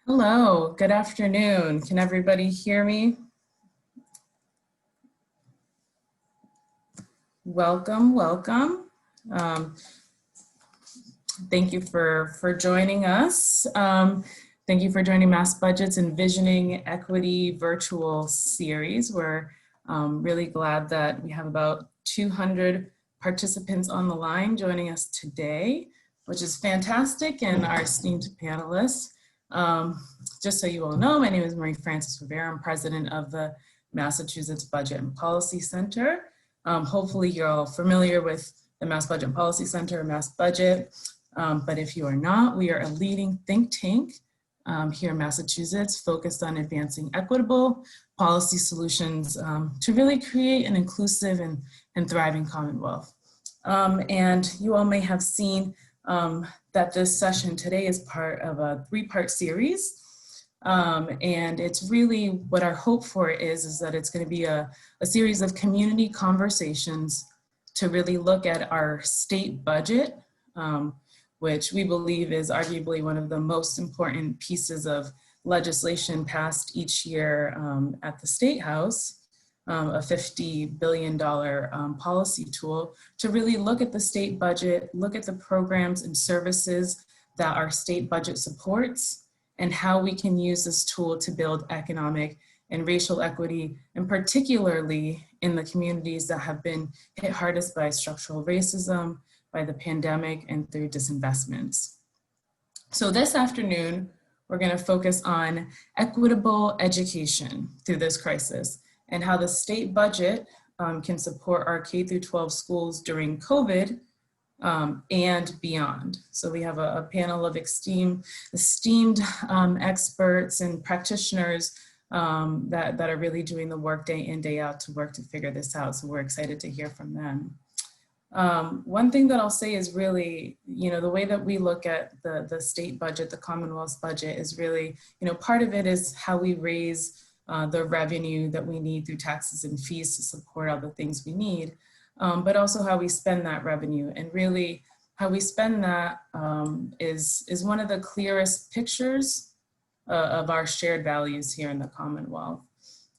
Hello, good afternoon. Can everybody hear me? Welcome, welcome. Thank you for joining us. Thank you for joining MassBudget's Envisioning Equity virtual series. We're really glad that we have about 200 participants on the line joining us today, which is fantastic, and our esteemed panelists. Just so you all know, my name is Marie Frances Rivera. I'm president of the Massachusetts Budget and Policy Center. Hopefully you're all familiar with the Mass Budget and Policy Center, or MassBudget. But if you are not, we are a leading think tank here in Massachusetts focused on advancing equitable policy solutions to really create an inclusive and thriving Commonwealth. And you all may have seen that this session today is part of a three-part series. And it's really what our hope for is that it's going to be a series of community conversations to really look at our state budget, which we believe is arguably one of the most important pieces of legislation passed each year at the State House, a $50 billion policy tool to really look at the state budget, look at the programs and services that our state budget supports, and how we can use this tool to build economic and racial equity, and particularly in the communities that have been hit hardest by structural racism, by the pandemic, and through disinvestments. So this afternoon, we're going to focus on equitable education through this crisis and how the state budget can support our K-12 schools during COVID and beyond. So we have a panel of esteemed experts and practitioners that are really doing the work day in, day out to work to figure this out. So we're excited to hear from them. One thing that I'll say is really, the way that we look at the state budget, the Commonwealth's budget is really, part of it is how we raise the revenue that we need through taxes and fees to support all the things we need, but also how we spend that revenue. And really how we spend that is one of the clearest pictures of our shared values here in the Commonwealth.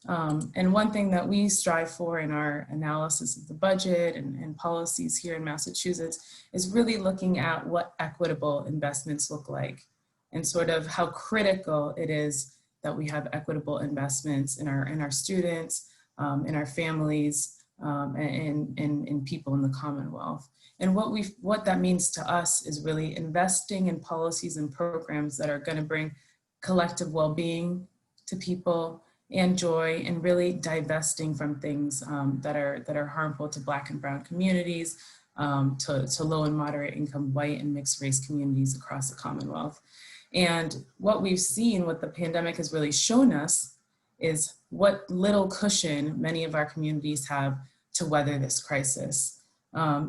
And one thing that we strive for in our analysis of the budget and policies here in Massachusetts is really looking at what equitable investments look like and sort of how critical it is that we have equitable investments in our students, in our families, and in people in the Commonwealth. And what that means to us is really investing in policies and programs that are going to bring collective well-being to people and joy, and really divesting from things that are harmful to Black and Brown communities, to low and moderate income white and mixed race communities across the Commonwealth. And what we've seen, what the pandemic has really shown us, is what little cushion many of our communities have to weather this crisis.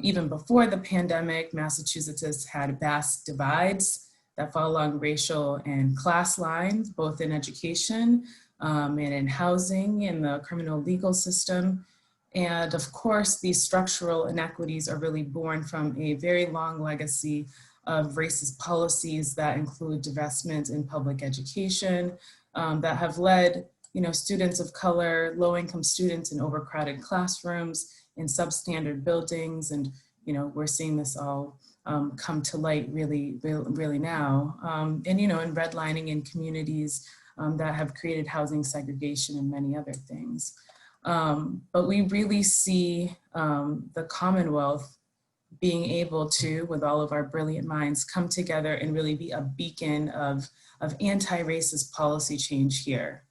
Even before the pandemic, Massachusetts has had vast divides that fall along racial and class lines, both in education and in housing, in the criminal legal system. And of course, these structural inequities are really born from a very long legacy of racist policies that include divestment in public education, that have led students of color, low-income students in overcrowded classrooms, in substandard buildings, and we're seeing this all come to light really now, and in redlining in communities that have created housing segregation and many other things. But we really see the Commonwealth being able to, with all of our brilliant minds, come together and really be a beacon of anti-racist policy change here.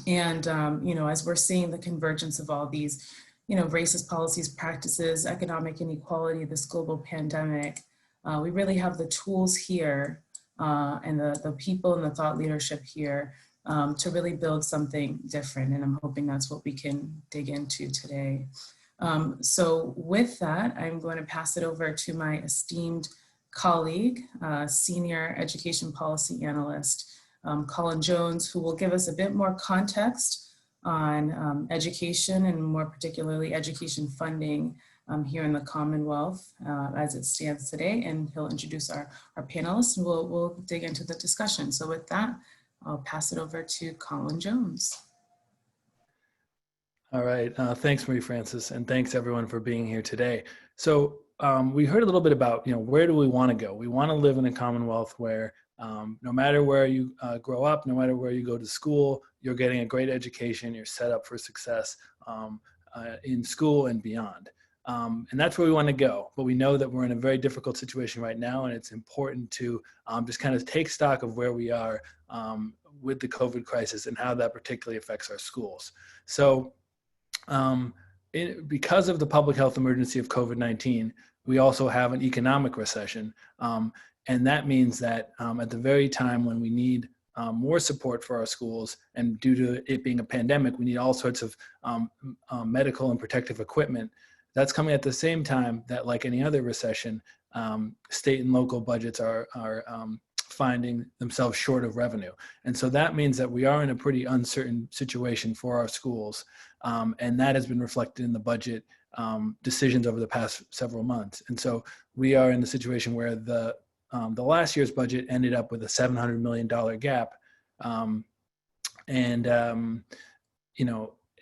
And, as we're seeing the convergence of all these, racist policies, practices, economic inequality, this global pandemic, we really have the tools here and the people and the thought leadership here to really build something different. And I'm hoping that's what we can dig into today. So with that, I'm going to pass it over to my esteemed colleague, Senior Education Policy Analyst, Colin Jones, who will give us a bit more context on education, and more particularly education funding here in the Commonwealth as it stands today, and he'll introduce our panelists, and we'll dig into the discussion. So with that, I'll pass it over to Colin Jones. All right, thanks, Marie Francis, and thanks everyone for being here today. So we heard a little bit about, where do we want to go? We want to live in a Commonwealth where no matter where you grow up, no matter where you go to school, you're getting a great education, you're set up for success in school and beyond. And that's where we want to go. But we know that we're in a very difficult situation right now, and it's important to just kind of take stock of where we are with the COVID crisis and how that particularly affects our schools. So because of the public health emergency of COVID-19, we also have an economic recession. And that means that at the very time when we need more support for our schools, and due to it being a pandemic, we need all sorts of medical and protective equipment. That's coming at the same time that, like any other recession, state and local budgets are finding themselves short of revenue. And so that means that we are in a pretty uncertain situation for our schools. And that has been reflected in the budget decisions over the past several months. And so we are in a situation where the last year's budget ended up with a $700 million gap.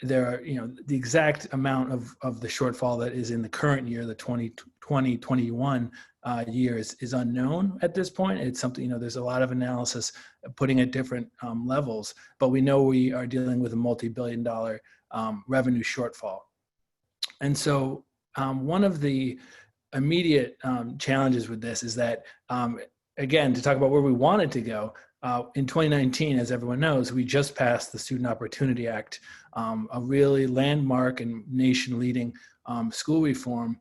There are, the exact amount of the shortfall that is in the current year, the 2020-21 year is unknown at this point. It's something, there's a lot of analysis putting at different levels, but we know we are dealing with a multi-billion-dollar revenue shortfall. And so one of the immediate challenges with this is that, again, to talk about where we wanted to go, in 2019, as everyone knows, we just passed the Student Opportunity Act, a really landmark and nation-leading school reform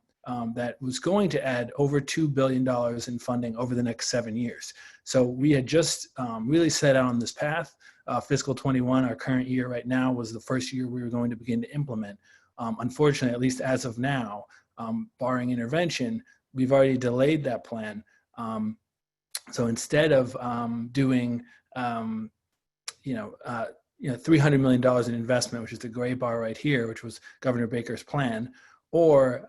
that was going to add over $2 billion in funding over the next 7 years. So we had just really set out on this path. Fiscal 21, our current year right now, was the first year we were going to begin to implement. Unfortunately, at least as of now, barring intervention, we've already delayed that plan. So instead of doing, $300 million in investment, which is the gray bar right here, which was Governor Baker's plan, or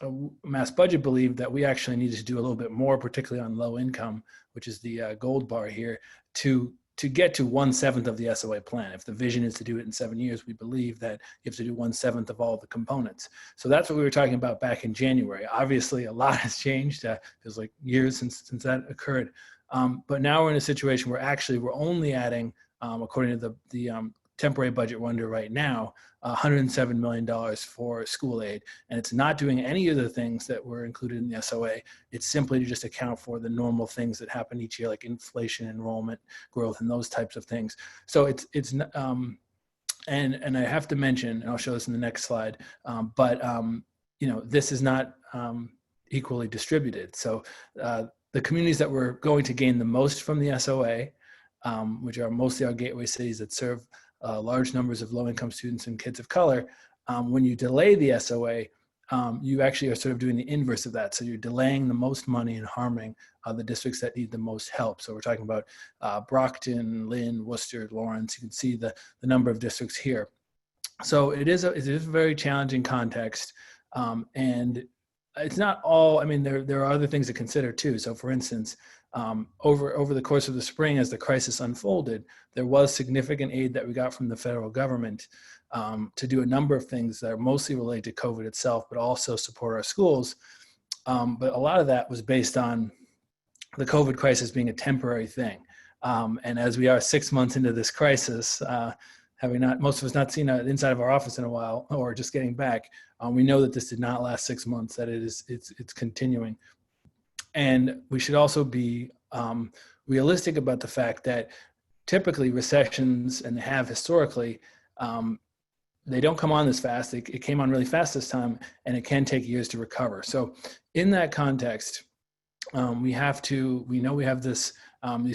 MassBudget believed that we actually needed to do a little bit more, particularly on low income, which is the gold bar here, to get to 1/7 of the SOA plan. If the vision is to do it in 7 years, we believe that you have to do 1/7 of all the components. So that's what we were talking about back in January. Obviously, a lot has changed. It was like years since that occurred. But now we're in a situation where actually we're only adding, according to the temporary budget we're under right now, $107 million for school aid. And it's not doing any of the things that were included in the SOA. It's simply to just account for the normal things that happen each year, like inflation, enrollment, growth, and those types of things. So and I have to mention, and I'll show this in the next slide, this is not equally distributed. So the communities that were going to gain the most from the SOA, which are mostly our gateway cities that serve large numbers of low-income students and kids of color, when you delay the SOA, you actually are sort of doing the inverse of that. So you're delaying the most money and harming the districts that need the most help. So we're talking about Brockton, Lynn, Worcester, Lawrence. You can see the number of districts here. So it is a very challenging context. And it's not all, there are other things to consider too. So for instance, over the course of the spring, as the crisis unfolded, there was significant aid that we got from the federal government to do a number of things that are mostly related to COVID itself, but also support our schools. But a lot of that was based on the COVID crisis being a temporary thing. And as we are 6 months into this crisis, most of us not seen inside of our office in a while, or just getting back, we know that this did not last 6 months, that it's continuing. And we should also be realistic about the fact that typically recessions, and they have historically, they don't come on this fast. It came on really fast this time, and it can take years to recover. So in that context, we know we have these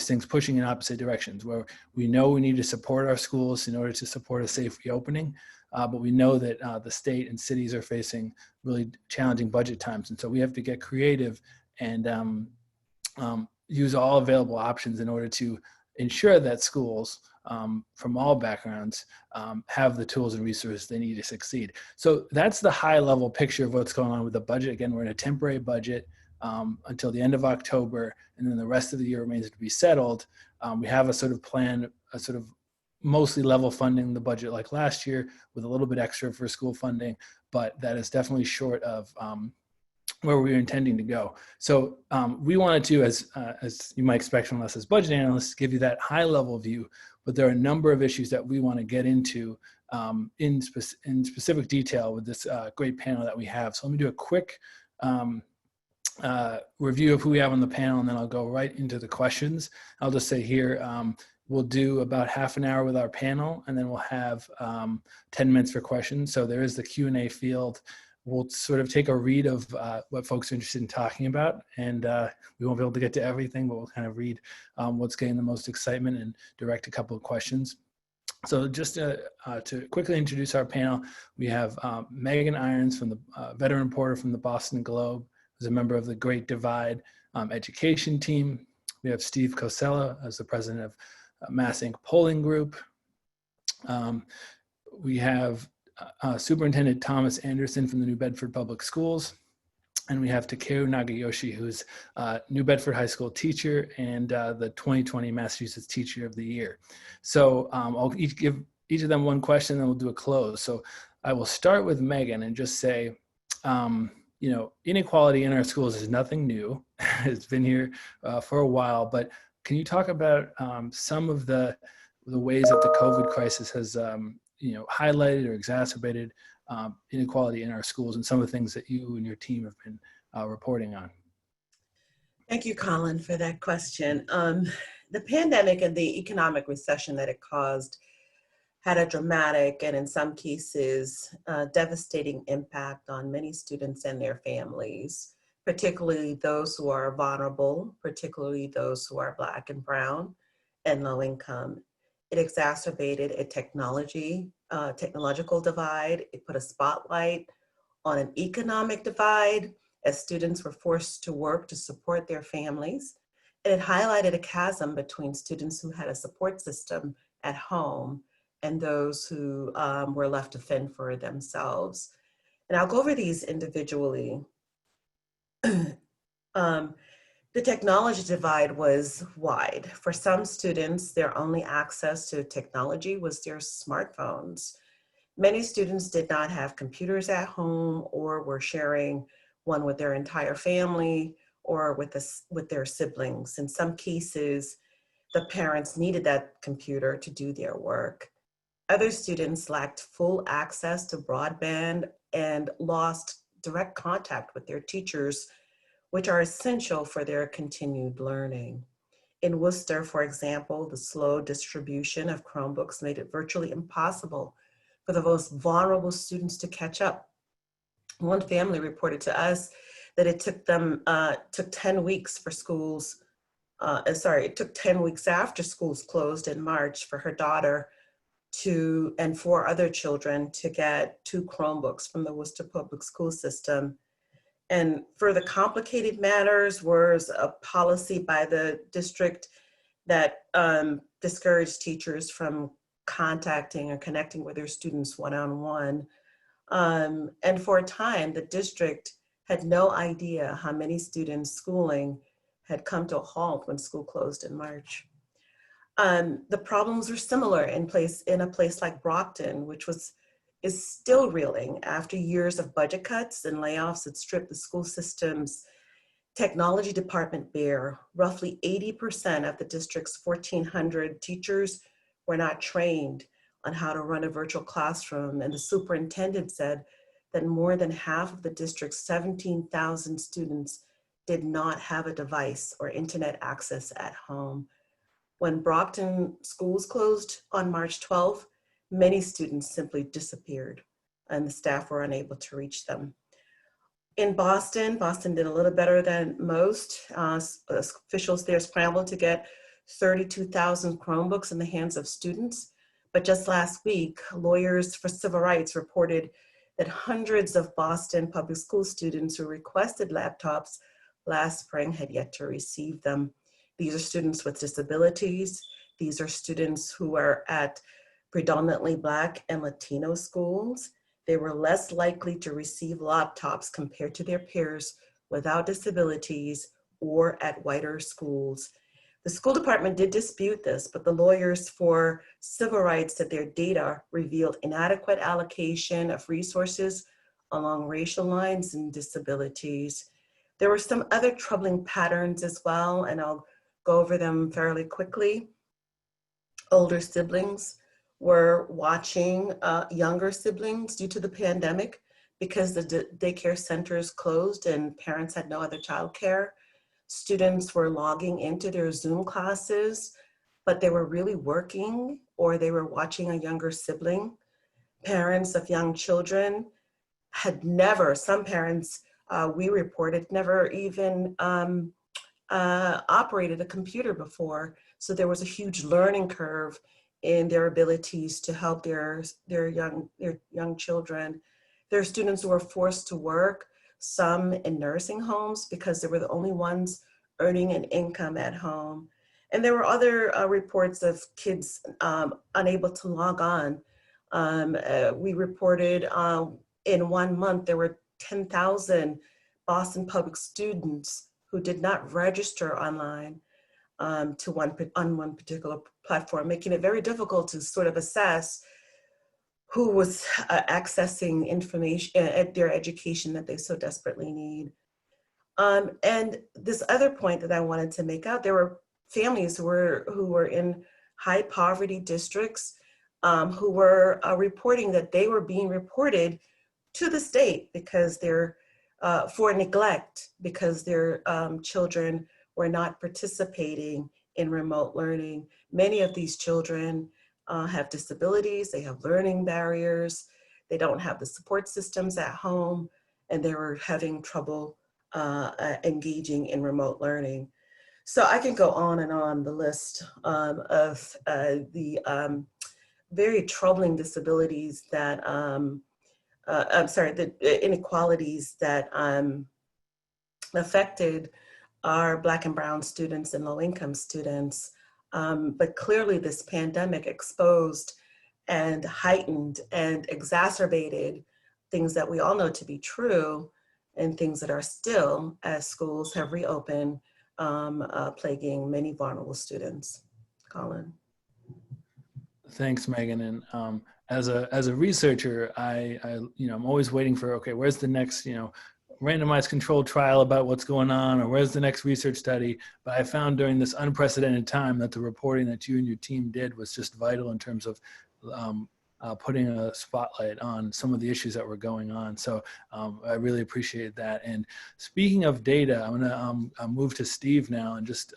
things pushing in opposite directions, where we know we need to support our schools in order to support a safe reopening. But we know that the state and cities are facing really challenging budget times. And so we have to get creative and use all available options in order to ensure that schools from all backgrounds have the tools and resources they need to succeed. So that's the high level picture of what's going on with the budget. Again, we're in a temporary budget until the end of October, and then the rest of the year remains to be settled. We have a sort of plan, a sort of mostly level funding the budget like last year with a little bit extra for school funding, but that is definitely short of where we were intending to go. So we wanted to, as you might expect from us as budget analysts, give you that high level view, but there are a number of issues that we want to get into in specific detail with this great panel that we have. So let me do a quick review of who we have on the panel, and then I'll go right into the questions. I'll just say here, we'll do about half an hour with our panel, and then we'll have 10 minutes for questions. So there is the Q&A field. We'll sort of take a read of what folks are interested in talking about, and we won't be able to get to everything, but we'll kind of read what's getting the most excitement and direct a couple of questions. So just to quickly introduce our panel, we have Meghan Irons, from the veteran reporter from the Boston Globe, who's a member of the Great Divide education team. We have Steve Koczela as the president of MassINC polling group. We have Superintendent Thomas Anderson from the New Bedford Public Schools. And we have Takeru Nagayoshi, who's New Bedford High School teacher and the 2020 Massachusetts Teacher of the Year. So I'll give each of them one question, then we'll do a close. So I will start with Meghan and just say, you know, inequality in our schools is nothing new. It's been here for a while, but can you talk about some of the ways that the COVID crisis has you know, highlighted or exacerbated inequality in our schools, and some of the things that you and your team have been reporting on? Thank you, Colin, for that question. The pandemic and the economic recession that it caused had a dramatic and in some cases devastating impact on many students and their families, particularly those who are vulnerable, particularly those who are Black and brown and low income. It exacerbated a technological divide. It put a spotlight on an economic divide as students were forced to work to support their families. And it highlighted a chasm between students who had a support system at home and those who were left to fend for themselves. And I'll go over these individually. The technology divide was wide. For some students, their only access to technology was their smartphones. Many students did not have computers at home or were sharing one with their entire family or with their siblings. In some cases, the parents needed that computer to do their work. Other students lacked full access to broadband and lost direct contact with their teachers, which are essential for their continued learning. In Worcester, for example, the slow distribution of Chromebooks made it virtually impossible for the most vulnerable students to catch up. One family reported to us that it took 10 weeks for schools, it took 10 weeks after schools closed in March for her daughter and 4 other children to get 2 Chromebooks from the Worcester Public School System. And further complicated matters was a policy by the district that discouraged teachers from contacting or connecting with their students one-on-one. And for a time, the district had no idea how many students' schooling had come to a halt when school closed in March. The problems were similar in a place like Brockton, which is still reeling after years of budget cuts and layoffs that stripped the school system's technology department bare. Roughly 80% of the district's 1,400 teachers were not trained on how to run a virtual classroom, and the superintendent said that more than half of the district's 17,000 students did not have a device or internet access at home. When Brockton schools closed on March 12th, many students simply disappeared and the staff were unable to reach them. In Boston did a little better than most. Officials there scrambled to get 32,000 Chromebooks in the hands of students. But just last week, lawyers for civil rights reported that hundreds of Boston public school students who requested laptops last spring had yet to receive them. These are students with disabilities. These are students who are at predominantly Black and Latino schools. They were less likely to receive laptops compared to their peers without disabilities or at whiter schools. The school department did dispute this, but the lawyers for civil rights said their data revealed inadequate allocation of resources along racial lines and disabilities. There were some other troubling patterns as well, and I'll go over them fairly quickly. Older siblings were watching younger siblings due to the pandemic because the daycare centers closed and parents had no other childcare. Students were logging into their Zoom classes, but they were really working or they were watching a younger sibling. Parents of young children had never, some parents we reported, never even operated a computer before. So there was a huge learning curve in their abilities to help their young children. There are students who were forced to work, some in nursing homes because they were the only ones earning an income at home. And there were other reports of kids unable to log on. We reported in 1 month, there were 10,000 Boston public students who did not register online on one particular platform, making it very difficult to sort of assess who was accessing information at their education that they so desperately need. And this other point that I wanted to make out, there were families who were in high poverty districts who were reporting that they were being reported to the state because they're for neglect, because their children were not participating in remote learning. Many of these children have disabilities, they have learning barriers, they don't have the support systems at home, and they were having trouble engaging in remote learning. So I can go on and on the list of the very troubling disabilities that, the inequalities that affected our Black and brown students and low-income students. But clearly this pandemic exposed and heightened and exacerbated things that we all know to be true and things that are still, as schools have reopened, plaguing many vulnerable students. Colin. Thanks, Megan. And as a researcher, I'm always waiting for, okay, where's the next, randomized controlled trial about what's going on, or where's the next research study? But I found during this unprecedented time that the reporting that you and your team did was just vital in terms of putting a spotlight on some of the issues that were going on. So I really appreciate that. And speaking of data, I'm gonna move to Steve now and just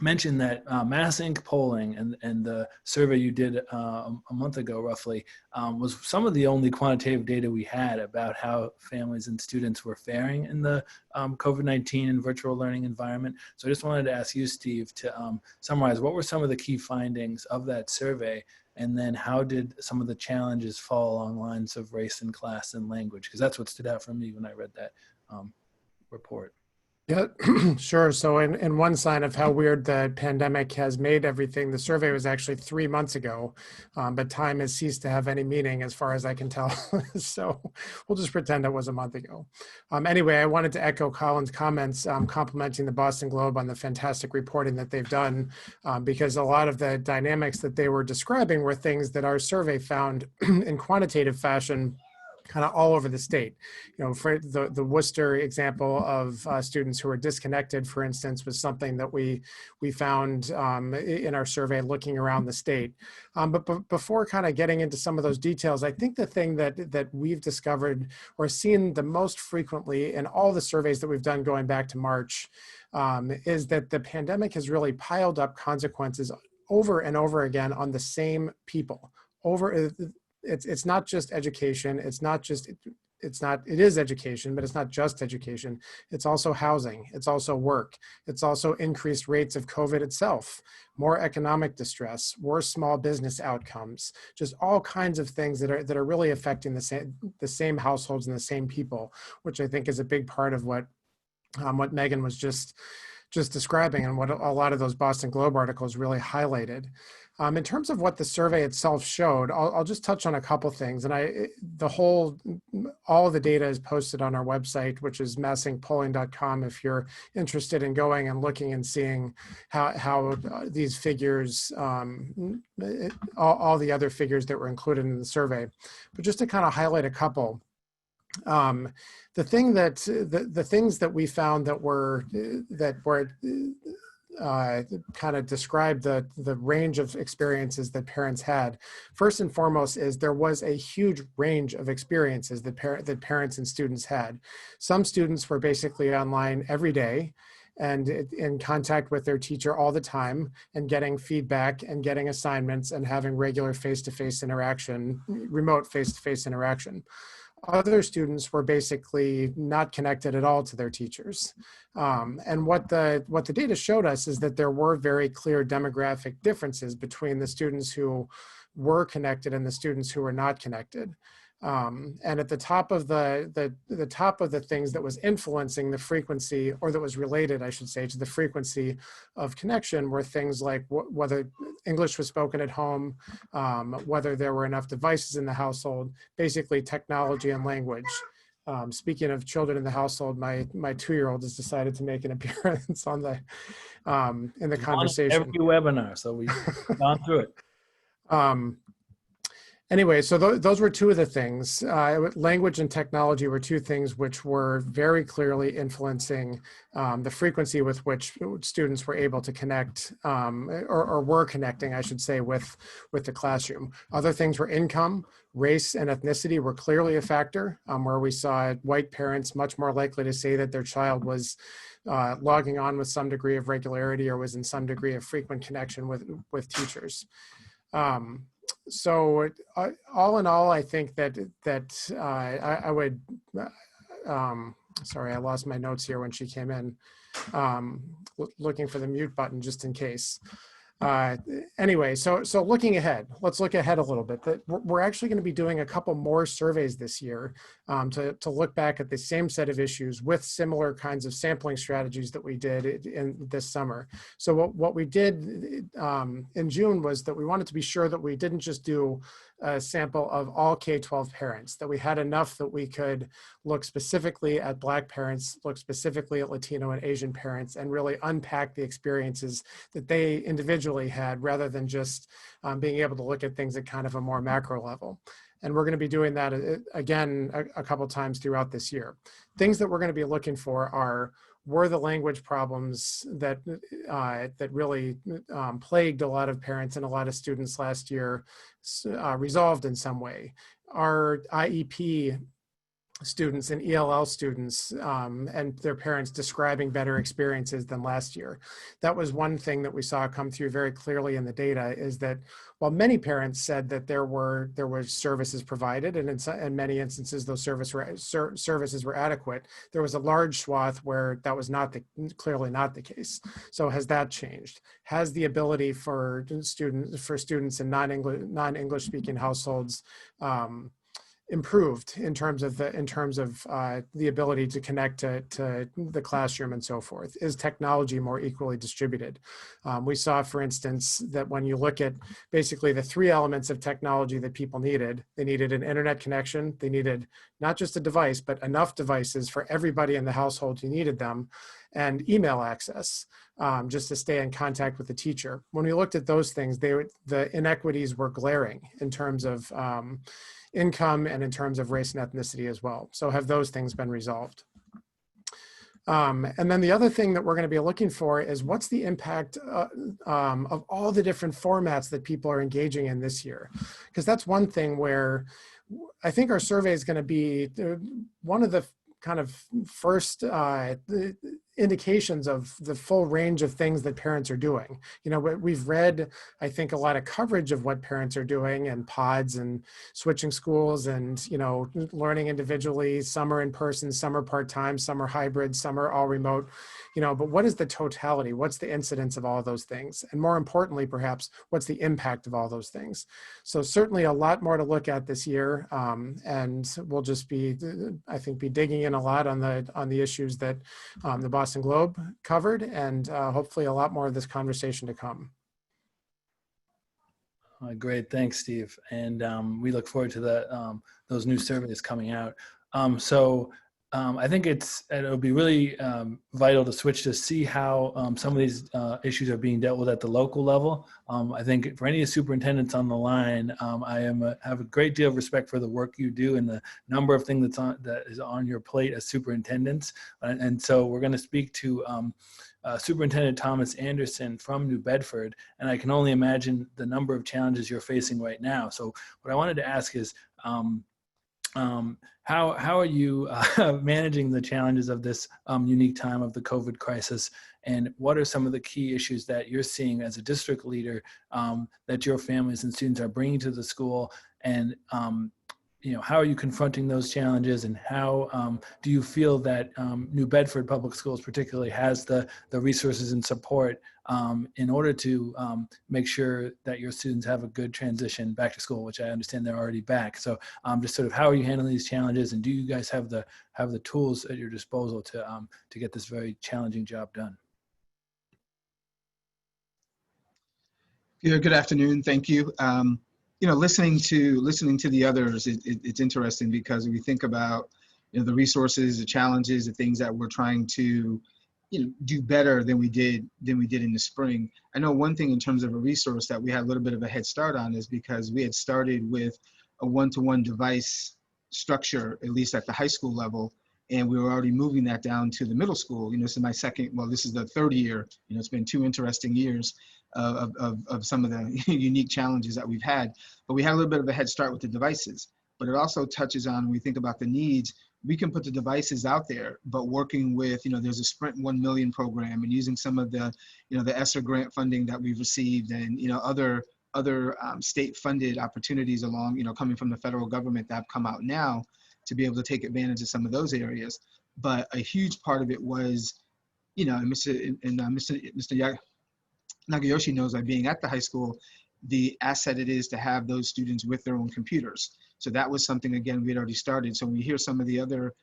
mention that MassINC polling and the survey you did a month ago roughly was some of the only quantitative data we had about how families and students were faring in the COVID-19 and virtual learning environment. So I just wanted to ask you, Steve, to summarize what were some of the key findings of that survey, and then how did some of the challenges fall along lines of race and class and language? Because that's what stood out for me when I read that report. Yeah, sure. So in one sign of how weird the pandemic has made everything, the survey was actually 3 months ago, but time has ceased to have any meaning as far as I can tell. So we'll just pretend it was a month ago. Anyway, I wanted to echo Colin's comments, complimenting the Boston Globe on the fantastic reporting that they've done, because a lot of the dynamics that they were describing were things that our survey found in quantitative fashion kind of all over the state. For the Worcester example of students who are disconnected, for instance, was something that we found in our survey looking around the state. But before kind of getting into some of those details, I think the thing that we've discovered or seen the most frequently in all the surveys that we've done going back to March is that the pandemic has really piled up consequences over and over again on the same people. It's not just education. It is education, but it's not just education. It's also housing. It's also work. It's also increased rates of COVID itself, more economic distress, worse small business outcomes, just all kinds of things that are really affecting the same households and the same people, which I think is a big part of what Megan was just just describing and what a lot of those Boston Globe articles really highlighted. In terms of what the survey itself showed, I'll just touch on a couple things. And all of the data is posted on our website, which is massincpolling.com, if you're interested in going and looking and seeing how these figures, all the other figures that were included in the survey. But just to kind of highlight a couple. The things that we found that were kind of describe the range of experiences that parents had. First and foremost is there was a huge range of experiences that parents and students had. Some students were basically online every day and in contact with their teacher all the time and getting feedback and getting assignments and having regular face-to-face interaction, remote face-to-face interaction. Other students were basically not connected at all to their teachers. And what the data showed us is that there were very clear demographic differences between the students who were connected and the students who were not connected. And at the top of the top of the things that was influencing the frequency, or that was related, I should say, to the frequency of connection were things like whether English was spoken at home, whether there were enough devices in the household, basically technology and language. Speaking of children in the household, my 2-year-old has decided to make an appearance on the in the conversation. Every webinar, so we've gone through it. Anyway, so those were two of the things. Language and technology were two things which were very clearly influencing the frequency with which students were able to connect, or were connecting, I should say, with the classroom. Other things were income, race, and ethnicity were clearly a factor, where we saw white parents much more likely to say that their child was logging on with some degree of regularity or was in some degree of frequent connection with teachers. So all in all, I think that I would, sorry, I lost my notes here when she came in, looking for the mute button just in case. Anyway, so looking ahead, let's look ahead a little bit. We're actually going to be doing a couple more surveys this year to look back at the same set of issues with similar kinds of sampling strategies that we did in this summer. So what we did in June was that we wanted to be sure that we didn't just do a sample of all K-12 parents, that we had enough that we could look specifically at Black parents, look specifically at Latino and Asian parents, and really unpack the experiences that they individually had, rather than just being able to look at things at kind of a more macro level. And we're going to be doing that again a couple times throughout this year. Things that we're going to be looking for were the language problems that really plagued a lot of parents and a lot of students last year resolved in some way? Are IEP students and ELL students and their parents describing better experiences than last year? That was one thing that we saw come through very clearly in the data, is that while many parents said that there were services provided, and in many instances those services were adequate, there was a large swath where that was clearly not the case. So has that changed? Has the ability for students in non-English speaking households improved in terms of the ability to connect to the classroom and so forth? Is technology more equally distributed? We saw, for instance, that when you look at basically the 3 elements of technology that people needed, they needed an internet connection, they needed not just a device, but enough devices for everybody in the household who needed them, and email access, just to stay in contact with the teacher. When we looked at those things, the inequities were glaring in terms of income and in terms of race and ethnicity as well. So have those things been resolved? And then the other thing that we're going to be looking for is what's the impact of all the different formats that people are engaging in this year? Because that's one thing where I think our survey is going to be one of the kind of first indications of the full range of things that parents are doing. You know, we've read, I think, a lot of coverage of what parents are doing, and pods and switching schools and, you know, learning individually. Some are in person, some are part-time, some are hybrid, some are all remote, you know, but what is the totality? What's the incidence of all of those things? And more importantly, perhaps, what's the impact of all those things? So certainly a lot more to look at this year. And we'll just be, I think, be digging in a lot on the issues that the Boston Boston Globe covered, and hopefully a lot more of this conversation to come. Great, thanks, Steve. And we look forward to those new surveys coming out. I think it'll be really vital to switch to see how some of these issues are being dealt with at the local level. I think for any superintendents on the line, I have a great deal of respect for the work you do and the number of things that is on your plate as superintendents. And so we're going to speak to Superintendent Thomas Anderson from New Bedford, and I can only imagine the number of challenges you're facing right now. So what I wanted to ask is, how are you managing the challenges of this unique time of the COVID crisis? And what are some of the key issues that you're seeing as a district leader that your families and students are bringing to the school? And how are you confronting those challenges? And how do you feel that New Bedford Public Schools particularly has the resources and support in order to make sure that your students have a good transition back to school, which I understand they're already back. So just sort of how are you handling these challenges, and do you guys have the tools at your disposal to get this very challenging job done? Yeah, good afternoon. Thank you. Listening to the others, it's interesting because we think about the resources, the challenges, the things that we're trying to do better than we did in the spring. I know one thing in terms of a resource that we had a little bit of a head start on is because we had started with a one-to-one device structure, at least at the high school level, and we were already moving that down to the middle school. This is the third year. It's been 2 interesting years of some of the unique challenges that we've had, but we had a little bit of a head start with the devices. But it also touches on, when we think about the needs, we can put the devices out there, but working with, there's a Sprint 1 million program, and using some of the, the ESSER grant funding that we've received, and, other state funded opportunities along, coming from the federal government that have come out now to be able to take advantage of some of those areas. But a huge part of it was, and Mr. Nagayoshi knows, by being at the high school, the asset it is to have those students with their own computers. So that was something, again, we had already started. So when we hear some of the other,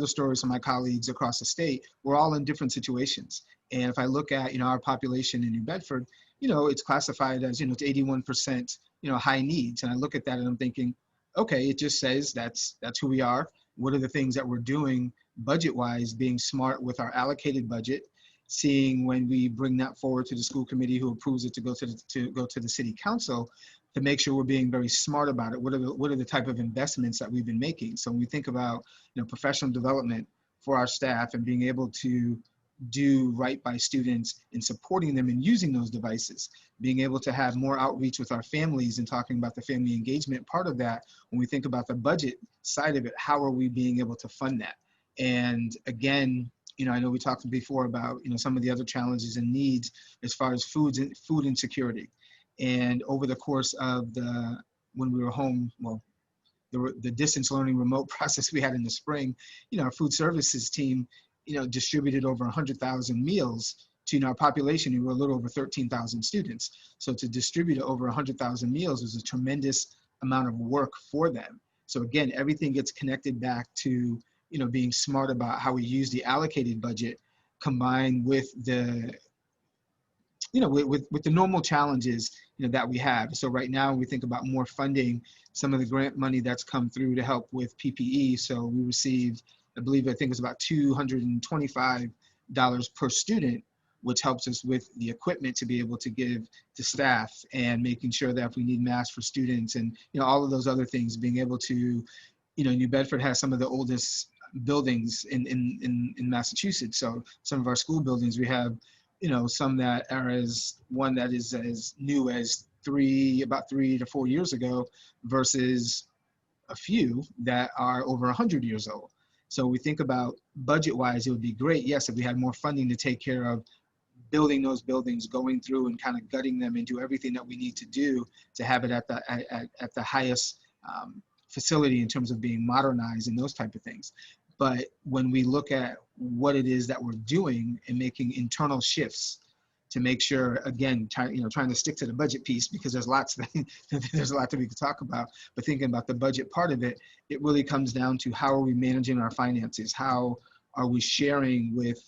stories from my colleagues across the state, we're all in different situations. And if I look at, our population in New Bedford, it's classified as, it's 81%, high needs. And I look at that and I'm thinking, okay, it just says that's who we are. What are the things that we're doing budget-wise, being smart with our allocated budget, seeing when we bring that forward to the school committee who approves it to go to the city council, to make sure we're being very smart about it. What are the type of investments that we've been making? So when we think about professional development for our staff and being able to do right by students and supporting them in using those devices, being able to have more outreach with our families and talking about the family engagement part of that. When we think about the budget side of it, how are we being able to fund that? And again, I know we talked before about some of the other challenges and needs as far as food insecurity. And over the course of when we were home, the distance learning remote process we had in the spring, our food services team, distributed over 100,000 meals to our population. We were a little over 13,000 students. So to distribute over 100,000 meals was a tremendous amount of work for them. So again, everything gets connected back to being smart about how we use the allocated budget, combined with the with the normal challenges that we have. So right now we think about more funding, some of the grant money that's come through to help with PPE. So we received, I think it was about $225 per student, which helps us with the equipment to be able to give to staff, and making sure that if we need masks for students and all of those other things, being able to, New Bedford has some of the oldest buildings in Massachusetts. So some of our school buildings, we have some that are one that is as new as about 3 to 4 years ago, versus a few that are over 100 years old. So we think about budget-wise, it would be great, yes, if we had more funding to take care of building those buildings, going through and kind of gutting them into everything that we need to do to have it at the highest facility in terms of being modernized and those type of things. But when we look at what it is that we're doing and making internal shifts to make sure, again, trying to stick to the budget piece, because there's a lot that we could talk about, but thinking about the budget part of it, it really comes down to how are we managing our finances? How are we sharing with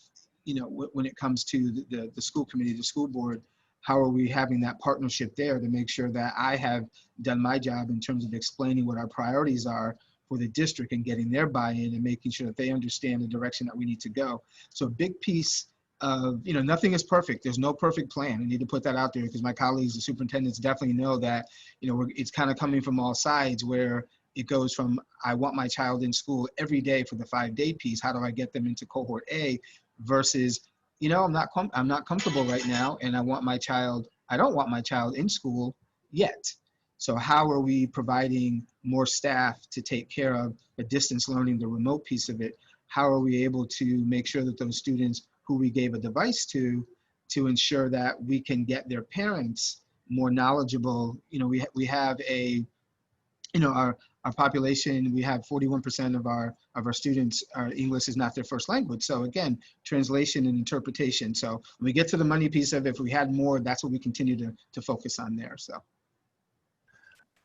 when it comes to the school committee, the school board, how are we having that partnership there to make sure that I have done my job in terms of explaining what our priorities are for the district and getting their buy-in and making sure that they understand the direction that we need to go. So a big piece of, nothing is perfect. There's no perfect plan. I need to put that out there because my colleagues, the superintendents, definitely know that, it's kind of coming from all sides where it goes from, I want my child in school every day for the 5-day piece. How do I get them into cohort A versus, I'm not comfortable right now and I don't want my child in school yet. So how are we providing more staff to take care of the distance learning, the remote piece of it? How are we able to make sure that those students who we gave a device to ensure that we can get their parents more knowledgeable? We have our population, we have 41% of our students, English is not their first language. So again, translation and interpretation. So when we get to the money piece of it, if we had more, that's what we continue to focus on there. So.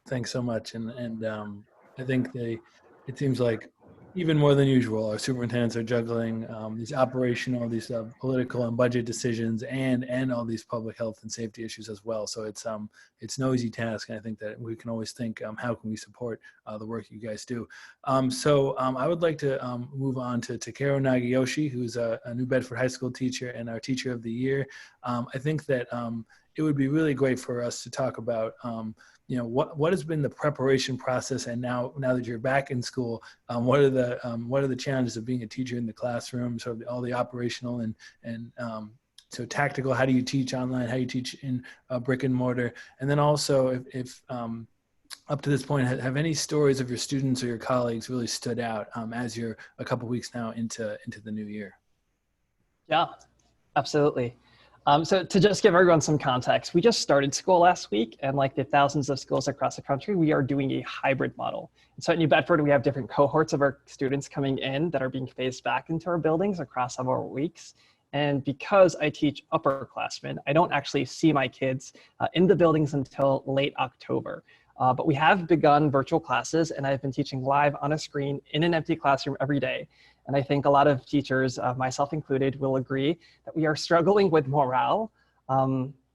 Thanks so much. And I think it seems like even more than usual, our superintendents are juggling these operational, these political and budget decisions and all these public health and safety issues as well. So it's no easy task. And I think that we can always think, how can we support the work you guys do? So I would like to move on to Takeru Nagayoshi, who's a New Bedford High School teacher and our Teacher of the Year. I think that it would be really great for us to talk about what has been the preparation process, and now that you're back in school, what are the challenges of being a teacher in the classroom? So all the operational and so tactical. How do you teach online? How do you teach in brick and mortar? And then also, if up to this point, have any stories of your students or your colleagues really stood out as you're a couple weeks now into the new year? Yeah, absolutely. So to just give everyone some context, we just started school last week, and like the thousands of schools across the country, we are doing a hybrid model. And so at New Bedford, we have different cohorts of our students coming in that are being phased back into our buildings across several weeks. And because I teach upperclassmen, I don't actually see my kids in the buildings until late October. But we have begun virtual classes, and I've been teaching live on a screen in an empty classroom every day. And I think a lot of teachers, myself included, will agree that we are struggling with morale.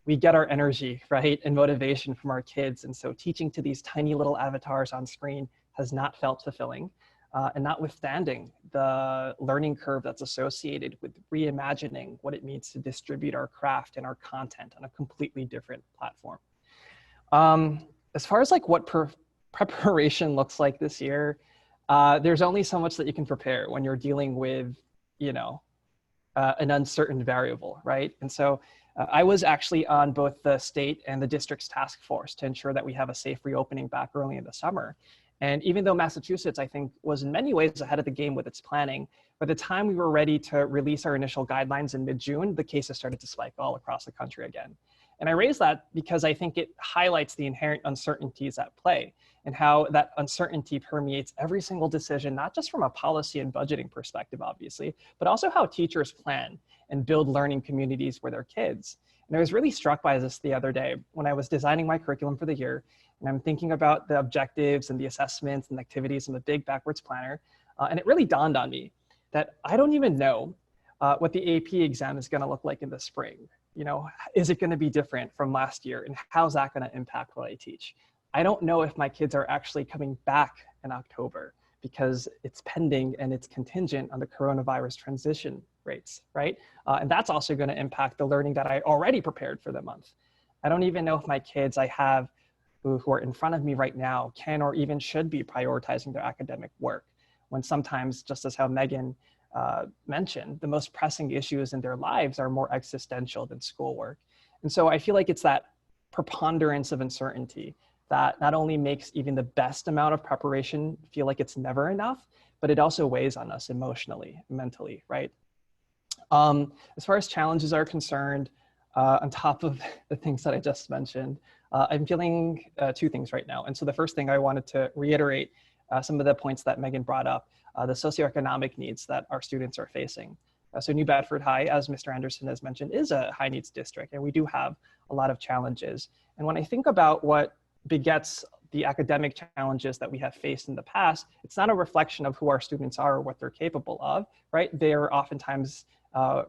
We get our energy, right, and motivation from our kids. And so teaching to these tiny little avatars on screen has not felt fulfilling. And notwithstanding the learning curve that's associated with reimagining what it means to distribute our craft and our content on a completely different platform. As far as like what preparation looks like this year, there's only so much that you can prepare when you're dealing with, an uncertain variable, right? And so I was actually on both the state and the district's task force to ensure that we have a safe reopening back early in the summer. And even though Massachusetts, I think, was in many ways ahead of the game with its planning, by the time we were ready to release our initial guidelines in mid-June, the cases started to spike all across the country again. And I raise that because I think it highlights the inherent uncertainties at play and how that uncertainty permeates every single decision, not just from a policy and budgeting perspective, obviously, but also how teachers plan and build learning communities for their kids. And I was really struck by this the other day when I was designing my curriculum for the year, and I'm thinking about the objectives and the assessments and activities in the big backwards planner. And it really dawned on me that I don't even know what the AP exam is gonna look like in the spring. Is it gonna be different from last year? And how's that gonna impact what I teach? I don't know if my kids are actually coming back in October because it's pending and it's contingent on the coronavirus transition rates, right? And that's also gonna impact the learning that I already prepared for the month. I don't even know if my kids I have who are in front of me right now can or even should be prioritizing their academic work, when sometimes, just as how Meghan mentioned, the most pressing issues in their lives are more existential than schoolwork. And so I feel like it's that preponderance of uncertainty that not only makes even the best amount of preparation feel like it's never enough, but it also weighs on us emotionally, mentally, right? As far as challenges are concerned, on top of the things that I just mentioned, I'm feeling two things right now. And so the first thing I wanted to reiterate some of the points that Meghan brought up, the socioeconomic needs that our students are facing. So New Bedford High, as Mr. Anderson has mentioned, is a high needs district, and we do have a lot of challenges. And when I think about what begets the academic challenges that we have faced in the past, it's not a reflection of who our students are or what they're capable of, right? They are oftentimes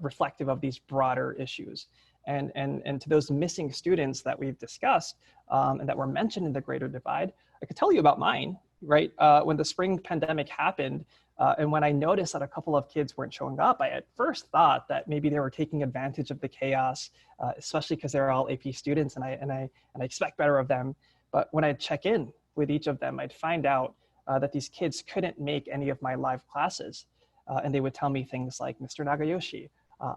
reflective of these broader issues. And to those missing students that we've discussed and that were mentioned in the Greater Divide, I could tell you about mine, right? When the spring pandemic happened, and when I noticed that a couple of kids weren't showing up, I at first thought that maybe they were taking advantage of the chaos, especially because they're all AP students and I expect better of them. But when I'd check in with each of them, I'd find out that these kids couldn't make any of my live classes. And they would tell me things like, Mr. Nagayoshi,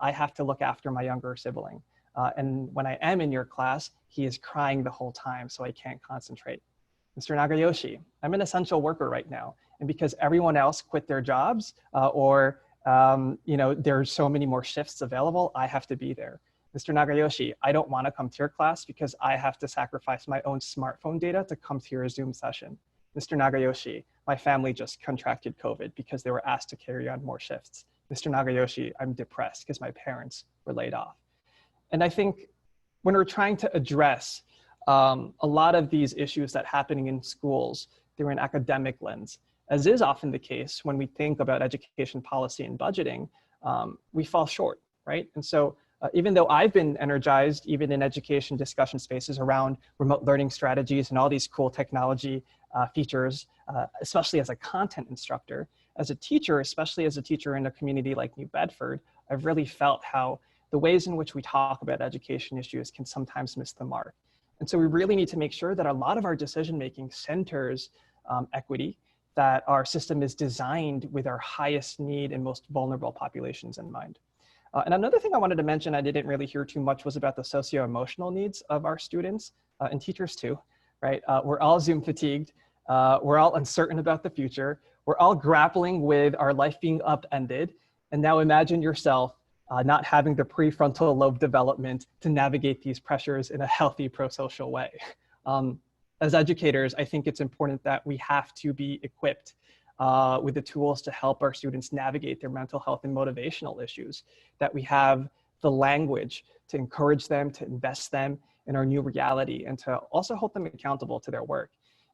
I have to look after my younger sibling. And when I am in your class, he is crying the whole time, so I can't concentrate. Mr. Nagayoshi, I'm an essential worker right now. And because everyone else quit their jobs there's so many more shifts available, I have to be there. Mr. Nagayoshi, I don't want to come to your class because I have to sacrifice my own smartphone data to come to your Zoom session. Mr. Nagayoshi, my family just contracted COVID because they were asked to carry on more shifts. Mr. Nagayoshi, I'm depressed because my parents were laid off. And I think when we're trying to address a lot of these issues that are happening in schools through an academic lens, as is often the case when we think about education policy and budgeting, we fall short, right? And so even though I've been energized, even in education discussion spaces around remote learning strategies and all these cool technology features, especially as a content instructor, as a teacher, especially as a teacher in a community like New Bedford, I've really felt how the ways in which we talk about education issues can sometimes miss the mark. And so we really need to make sure that a lot of our decision-making centers equity, that our system is designed with our highest need and most vulnerable populations in mind. And another thing I wanted to mention, I didn't really hear too much, was about the socio-emotional needs of our students and teachers too, right? We're all Zoom fatigued. We're all uncertain about the future. We're all grappling with our life being upended. And now imagine yourself not having the prefrontal lobe development to navigate these pressures in a healthy pro-social way. As educators, I think it's important that we have to be equipped with the tools to help our students navigate their mental health and motivational issues, that we have the language to encourage them, to invest them in our new reality, and to also hold them accountable to their work.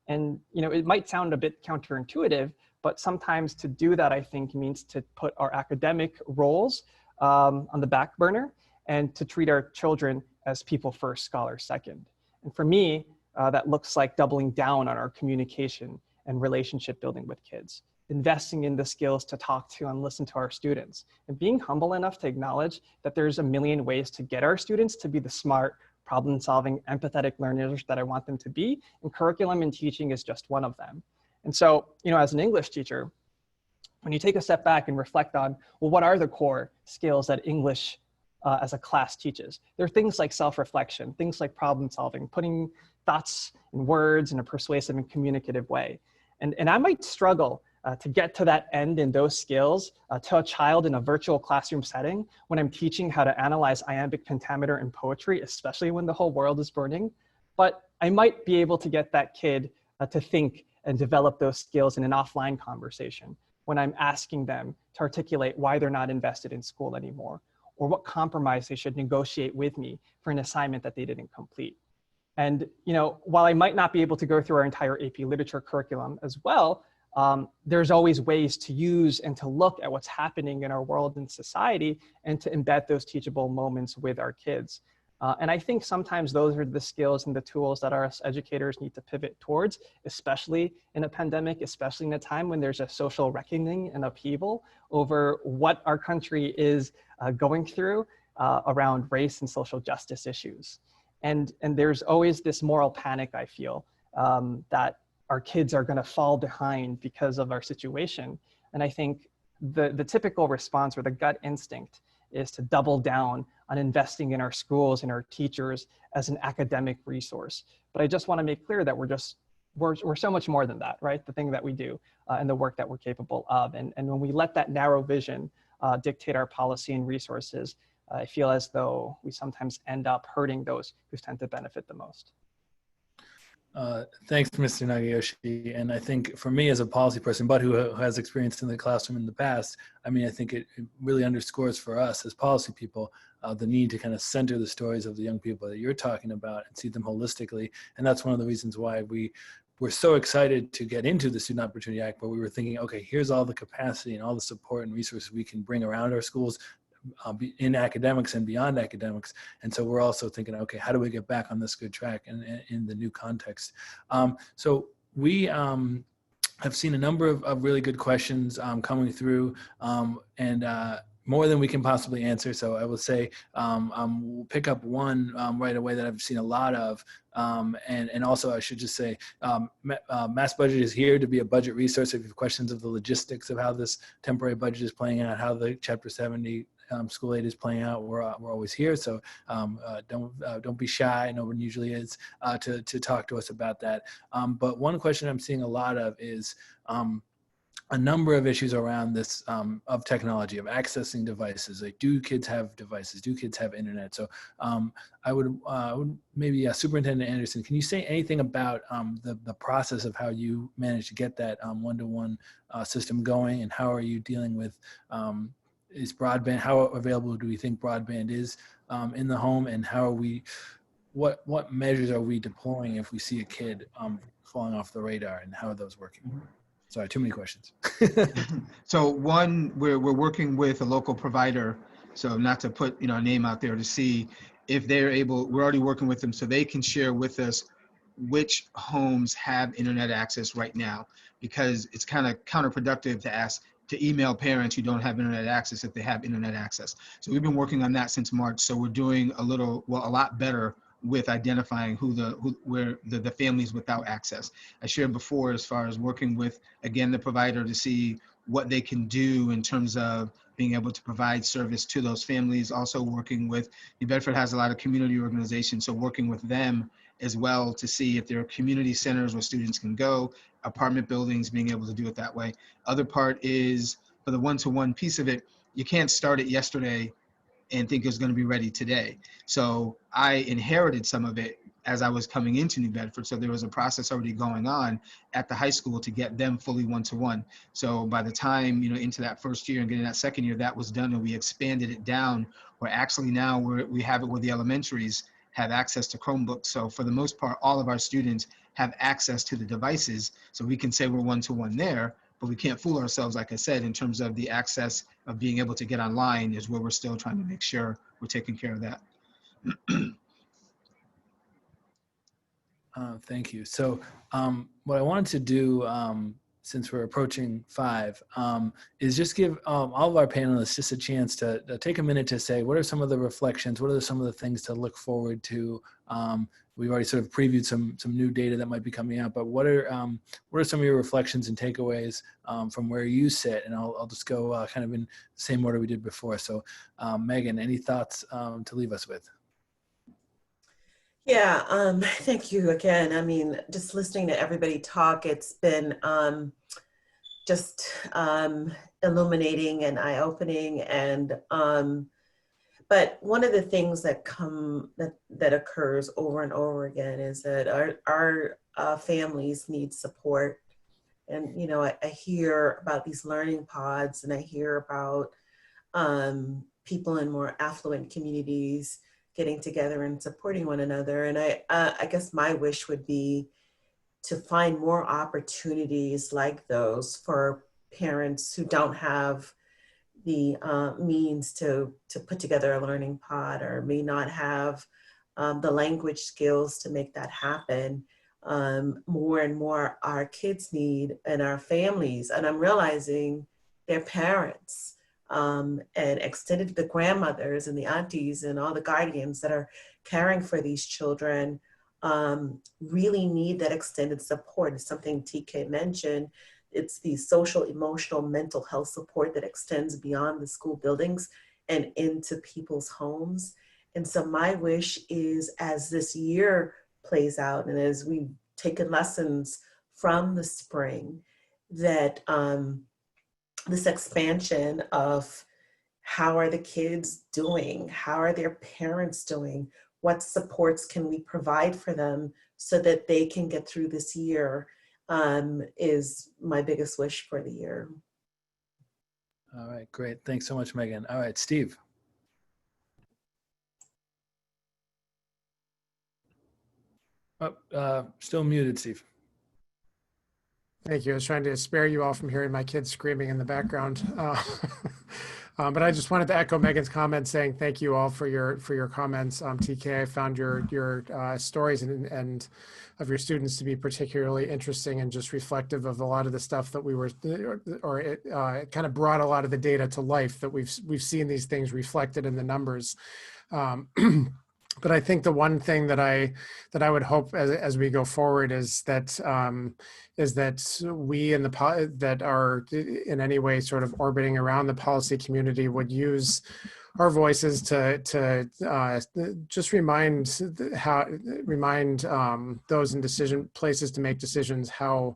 And it might sound a bit counterintuitive, but sometimes to do that, I think, means to put our academic roles on the back burner and to treat our children as people first, scholars second. And for me, that looks like doubling down on our communication and relationship building with kids, investing in the skills to talk to and listen to our students, and being humble enough to acknowledge that there's a million ways to get our students to be the smart, problem-solving, empathetic learners that I want them to be, and curriculum and teaching is just one of them. And so, as an English teacher, when you take a step back and reflect on, well, what are the core skills that English as a class teaches? There are things like self-reflection, things like problem solving, putting thoughts in words in a persuasive and communicative way. And I might struggle to get to that end in those skills to a child in a virtual classroom setting when I'm teaching how to analyze iambic pentameter in poetry, especially when the whole world is burning. But I might be able to get that kid to think and develop those skills in an offline conversation when I'm asking them to articulate why they're not invested in school anymore, or what compromise they should negotiate with me for an assignment that they didn't complete. And while I might not be able to go through our entire AP literature curriculum as well, there's always ways to use and to look at what's happening in our world and society and to embed those teachable moments with our kids. And I think sometimes those are the skills and the tools that our educators need to pivot towards, especially in a pandemic, especially in a time when there's a social reckoning and upheaval over what our country is going through around race and social justice issues. And there's always this moral panic, I feel, that our kids are going to fall behind because of our situation. And I think the typical response or the gut instinct is to double down on investing in our schools and our teachers as an academic resource. But I just want to make clear that we're so much more than that, right? The thing that we do and the work that we're capable of. And when we let that narrow vision dictate our policy and resources, I feel as though we sometimes end up hurting those who tend to benefit the most. Thanks, Mr. Nagayoshi. And I think for me as a policy person, but who has experience in the classroom in the past, I think it really underscores for us as policy people the need to kind of center the stories of the young people that you're talking about and see them holistically. And that's one of the reasons why we're so excited to get into the Student Opportunity Act, where we were thinking, okay, here's all the capacity and all the support and resources we can bring around our schools, in academics and beyond academics. And so we're also thinking, okay, how do we get back on this good track in the new context? So we have seen a number of really good questions coming through, and more than we can possibly answer. So I will say, we'll pick up one right away that I've seen a lot of. And also I should just say, MassBudget is here to be a budget resource. If you have questions of the logistics of how this temporary budget is playing out, how the Chapter 70 school aid is playing out, we're always here. So don't be shy. No one usually is to talk to us about that. But one question I'm seeing a lot of is, a number of issues around this of technology, of accessing devices. Like, do kids have devices? Do kids have internet? So I would maybe Superintendent Anderson, can you say anything about the process of how you managed to get that one-to-one system going, and how are you dealing with is broadband? How available do we think broadband is in the home, and how are we? What measures are we deploying if we see a kid falling off the radar, and how are those working? Sorry, too many questions. So one, we're working with a local provider, so not to put a name out there, to see if they're able. We're already working with them, so they can share with us which homes have internet access right now, because it's kind of counterproductive to email parents who don't have internet access if they have internet access. So we've been working on that since March. So we're doing a lot better with identifying where the families without access. I shared before, as far as working with, again, the provider to see what they can do in terms of being able to provide service to those families. Also working with, New Bedford has a lot of community organizations, so working with them as well to see if there are community centers where students can go, apartment buildings, being able to do it that way. Other part is, for the one-to-one piece of it, you can't start it yesterday and think it's going to be ready today. So I inherited some of it as I was coming into New Bedford. So there was a process already going on at the high school to get them fully one-to-one. So by the time, into that first year and getting that second year, that was done, and we expanded it down, where actually now we have it where the elementaries have access to Chromebooks. So for the most part, all of our students have access to the devices. So we can say we're one-to-one there, but we can't fool ourselves, like I said, in terms of the access of being able to get online is where we're still trying to make sure we're taking care of that. Thank you. So what I wanted to do, since we're approaching 5, is just give all of our panelists just a chance to take a minute to say, what are some of the reflections? What are some of the things to look forward to? We've already sort of previewed some new data that might be coming out, but what are some of your reflections and takeaways from where you sit? And I'll just go kind of in the same order we did before. So Meghan, any thoughts to leave us with? Yeah, thank you again. I mean, just listening to everybody talk, it's been just illuminating and eye-opening. And but one of the things that occurs over and over again is that our families need support. And I hear about these learning pods, and I hear about people in more affluent communities getting together and supporting one another. And I guess my wish would be to find more opportunities like those for parents who don't have the means to put together a learning pod, or may not have the language skills to make that happen. More and more our kids need, and our families, and I'm realizing their parents, and extended the grandmothers and the aunties and all the guardians that are caring for these children really need that extended support. It's something TK mentioned. It's the social, emotional, mental health support that extends beyond the school buildings and into people's homes. And so my wish is, as this year plays out, and as we've taken lessons from the spring, that this expansion of how are the kids doing? How are their parents doing? What supports can we provide for them so that they can get through this year is my biggest wish for the year. All right, great. Thanks so much, Meghan. All right, Steve. Still muted, Steve. Thank you. I was trying to spare you all from hearing my kids screaming in the background. But I just wanted to echo Megan's comments, saying thank you all for your comments. TK, I found your stories and of your students to be particularly interesting and just reflective of a lot of the stuff that we were, or it kind of brought a lot of the data to life that we've seen these things reflected in the numbers. But I think the one thing that I would hope as we go forward is that we in that are in any way sort of orbiting around the policy community would use our voices to just remind those in places to make decisions how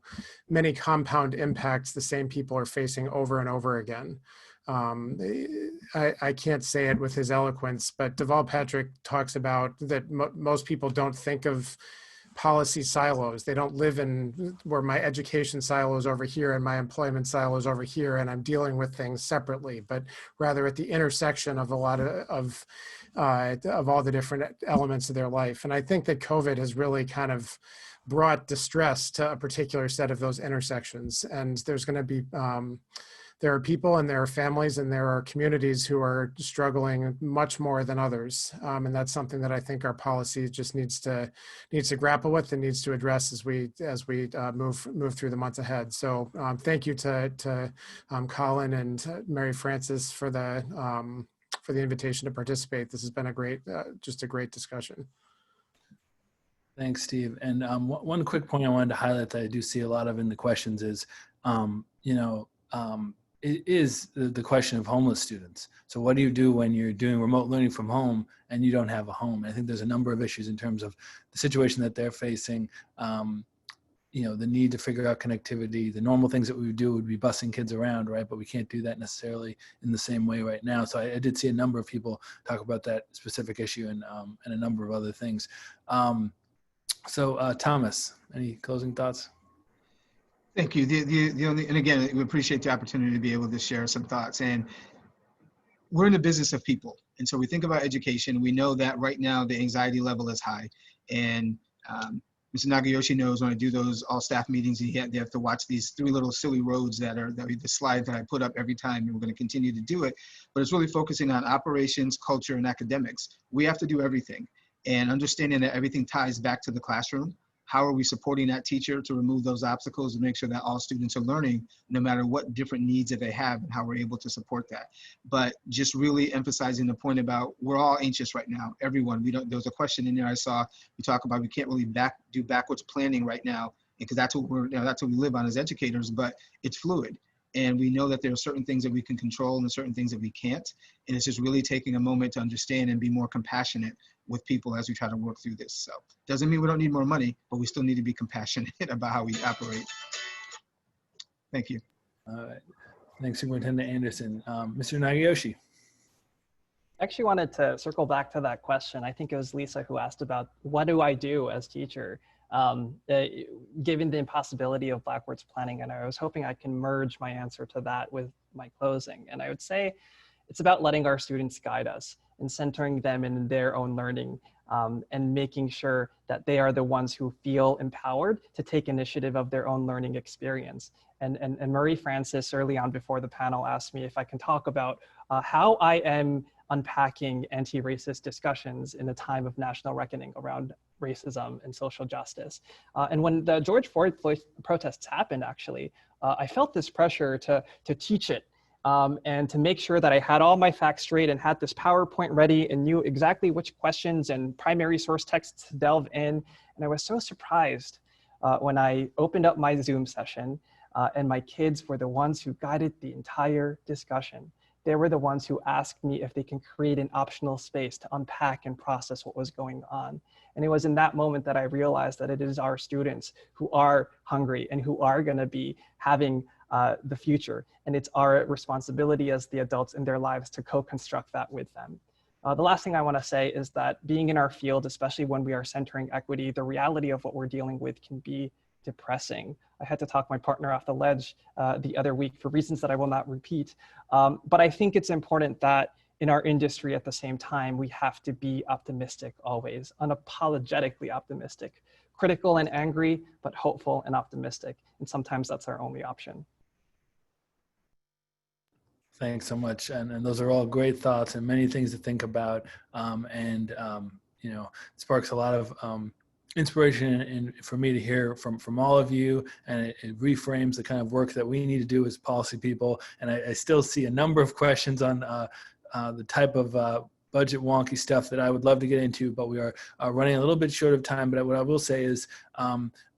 many compound impacts the same people are facing over and over again. I can't say it with his eloquence, but Deval Patrick talks about that most people don't think of policy silos. They don't live in where my education silo is over here and my employment silo is over here, and I'm dealing with things separately, but rather at the intersection of a lot of all the different elements of their life. And I think that COVID has really kind of brought distress to a particular set of those intersections. And there's going to be there are people and there are families and there are communities who are struggling much more than others. And that's something that I think our policy just needs to grapple with and needs to address as we move through the months ahead. So thank you to Colin and Mary Frances for the invitation to participate. This has been a great, just a great discussion. Thanks, Steve. And one quick point I wanted to highlight that I do see a lot of in the questions is, it is the question of homeless students. So what do you do when you're doing remote learning from home and you don't have a home? I think there's a number of issues in terms of the situation that they're facing, the need to figure out connectivity. The normal things that we would do would be busing kids around, right? But we can't do that necessarily in the same way right now. So I did see a number of people talk about that specific issue and a number of other things. Thomas, any closing thoughts? Thank you. The only, and again, we appreciate the opportunity to be able to share some thoughts. And we're in the business of people. And so we think about education. We know that right now the anxiety level is high. And Mr. Nagayoshi knows when I do those all staff meetings, they have to watch these 3 little silly roads that the slide that I put up every time, and we're going to continue to do it. But it's really focusing on operations, culture, and academics. We have to do everything. And understanding that everything ties back to the classroom. How are we supporting that teacher to remove those obstacles and make sure that all students are learning no matter what different needs that they have and how we're able to support that. But just really emphasizing the point about we're all anxious right now, everyone. There was a question in there I saw, we talk about we can't really do backwards planning right now because that's what we live on as educators, but it's fluid. And we know that there are certain things that we can control and certain things that we can't. And it's just really taking a moment to understand and be more compassionate with people as we try to work through this. So doesn't mean we don't need more money, but we still need to be compassionate about how we operate. Thank you. All right. Thanks, Superintendent Anderson. Mr. Nagayoshi. I actually wanted to circle back to that question. I think it was Lisa who asked about what do I do as teacher? Given the impossibility of backwards planning, and I was hoping I can merge my answer to that with my closing. And I would say it's about letting our students guide us and centering them in their own learning and making sure that they are the ones who feel empowered to take initiative of their own learning experience. And Marie Frances early on before the panel asked me if I can talk about how I am unpacking anti-racist discussions in a time of national reckoning around racism and social justice. And when the George Floyd protests happened, actually, I felt this pressure to teach it and to make sure that I had all my facts straight and had this PowerPoint ready and knew exactly which questions and primary source texts to delve in. And I was so surprised when I opened up my Zoom session and my kids were the ones who guided the entire discussion. They were the ones who asked me if they can create an optional space to unpack and process what was going on. And it was in that moment that I realized that it is our students who are hungry and who are going to be having the future. And it's our responsibility as the adults in their lives to co-construct that with them. The last thing I want to say is that being in our field, especially when we are centering equity, the reality of what we're dealing with can be depressing. I had to talk my partner off the ledge the other week for reasons that I will not repeat. But I think it's important that in our industry at the same time, we have to be optimistic always, unapologetically optimistic, critical and angry, but hopeful and optimistic. And sometimes that's our only option. Thanks so much. And those are all great thoughts and many things to think about. You know, it sparks a lot of inspiration and for me to hear from all of you, and it reframes the kind of work that we need to do as policy people. And I still see a number of questions on the type of budget wonky stuff that I would love to get into, but we are running a little bit short of time. But what I will say is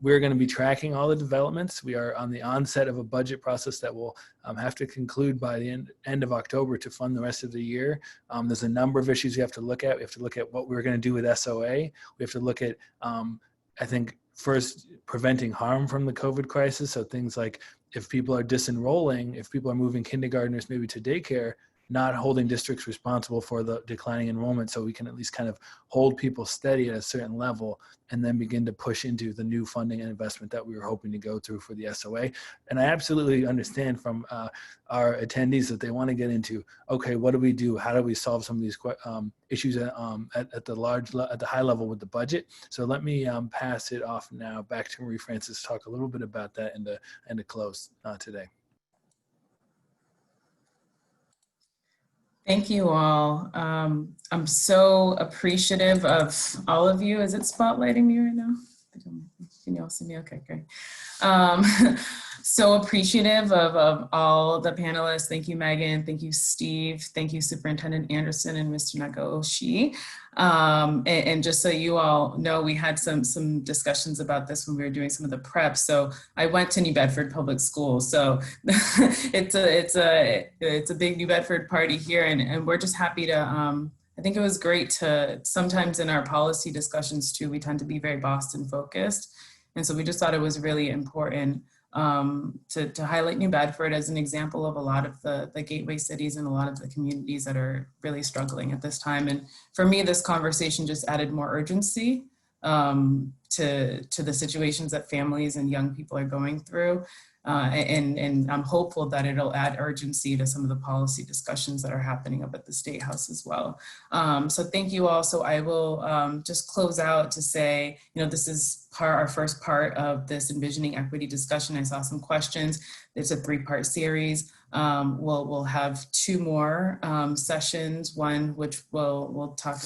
we're going to be tracking all the developments. We are on the onset of a budget process that will have to conclude by the end of October to fund the rest of the year. There's a number of issues we have to look at. We have to look at what we're going to do with SOA. We have to look at, I think, first, preventing harm from the COVID crisis. So things like if people are disenrolling, if people are moving kindergartners maybe to daycare, not holding districts responsible for the declining enrollment, so we can at least kind of hold people steady at a certain level and then begin to push into the new funding and investment that we were hoping to go through for the SOA. And I absolutely understand from our attendees that they want to get into, okay, what do we do? How do we solve some of these issues at the high level with the budget? So let me pass it off now back to Marie Frances to talk a little bit about that and to close today. Thank you all. I'm so appreciative of all of you. Is it spotlighting me right now? Can you all see me? Okay, great. So appreciative of all the panelists. Thank you, Meghan. Thank you, Steve. Thank you, Superintendent Anderson and Mr. Nagayoshi. And just so you all know, we had some discussions about this when we were doing some of the prep. So I went to New Bedford Public Schools. So it's a big New Bedford party here, and we're just happy to, I think it was great to, sometimes in our policy discussions too, we tend to be very Boston focused. And so we just thought it was really important to highlight New Bedford as an example of a lot of the gateway cities and a lot of the communities that are really struggling at this time. And for me, this conversation just added more urgency to the situations that families and young people are going through. And I'm hopeful that it'll add urgency to some of the policy discussions that are happening up at the State House as well. So thank you all. So I will just close out to say, you know, this is our first part of this Envisioning Equity discussion. I saw some questions. It's a 3-part series. We'll have 2 more sessions, one which we'll talk,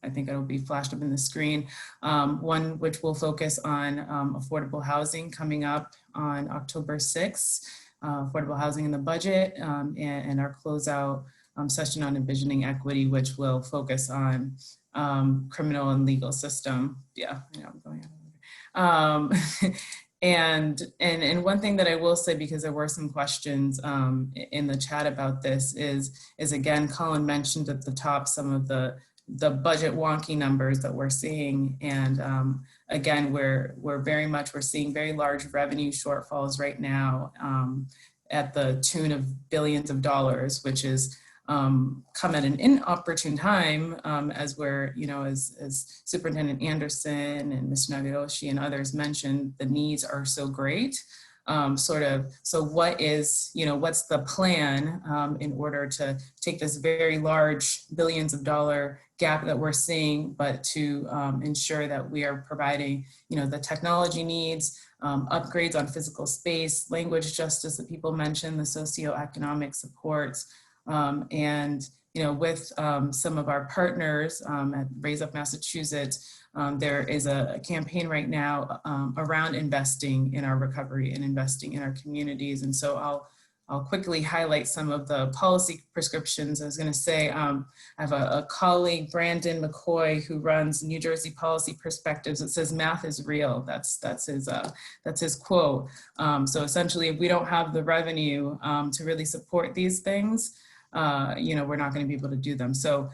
I think it'll be flashed up in the screen. One which will focus on affordable housing coming up on October 6th, affordable housing in the budget, and our closeout session on envisioning equity, which will focus on criminal and legal system. Yeah, I know I'm going out of order. And one thing that I will say, because there were some questions in the chat about this, is again, Colin mentioned at the top some of the budget wonky numbers that we're seeing. And again, we're seeing very large revenue shortfalls right now at the tune of billions of dollars, which is come at an inopportune time as we're, you know, as Superintendent Anderson and Mr. Nagayoshi and others mentioned, the needs are so great. So what is, you know, what's the plan in order to take this very large billions of dollar gap that we're seeing, but to ensure that we are providing, you know, the technology needs, upgrades on physical space, language justice that people mentioned, the socioeconomic supports, and, you know, with some of our partners at Raise Up Massachusetts, there is a campaign right now around investing in our recovery and investing in our communities. And so I'll quickly highlight some of the policy prescriptions. I was going to say, I have a colleague, Brandon McCoy, who runs New Jersey Policy Perspectives. It says, "Math is real." That's his quote. So essentially, if we don't have the revenue to really support these things, you know, we're not going to be able to do them. So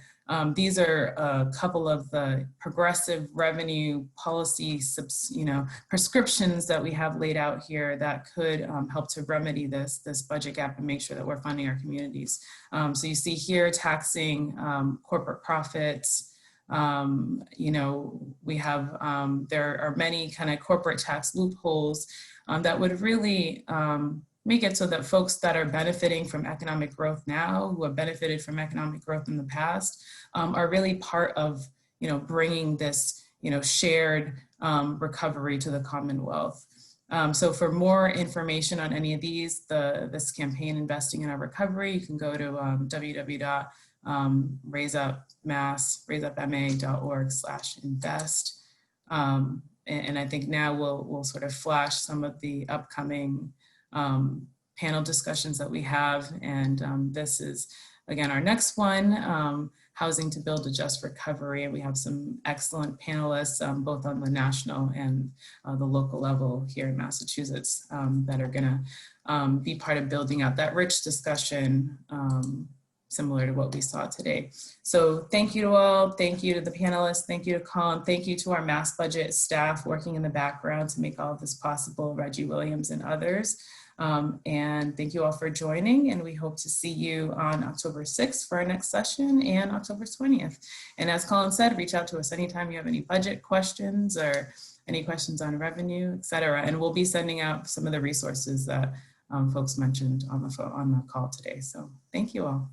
these are a couple of the progressive revenue policy, you know, prescriptions that we have laid out here that could help to remedy this budget gap and make sure that we're funding our communities. So you see here taxing corporate profits. You know, we have, there are many kind of corporate tax loopholes that would really make it so that folks that are benefiting from economic growth now, who have benefited from economic growth in the past, are really part of, you know, bringing this, you know, shared recovery to the Commonwealth. So for more information on any of these, this campaign, Investing in Our Recovery, you can go to www.raiseup.ma.org/invest. And I think now we'll sort of flash some of the upcoming panel discussions that we have. And this is, again, our next one, Housing to Build a Just Recovery. And we have some excellent panelists, both on the national and the local level here in Massachusetts, that are gonna be part of building out that rich discussion, similar to what we saw today. So thank you to all. Thank you to the panelists. Thank you to Colin. Thank you to our MassBudget staff working in the background to make all of this possible, Reggie Williams and others. And thank you all for joining, and we hope to see you on October 6th for our next session and October 20th. And as Colin said, reach out to us anytime you have any budget questions or any questions on revenue, et cetera. And we'll be sending out some of the resources that folks mentioned on the call today. So thank you all.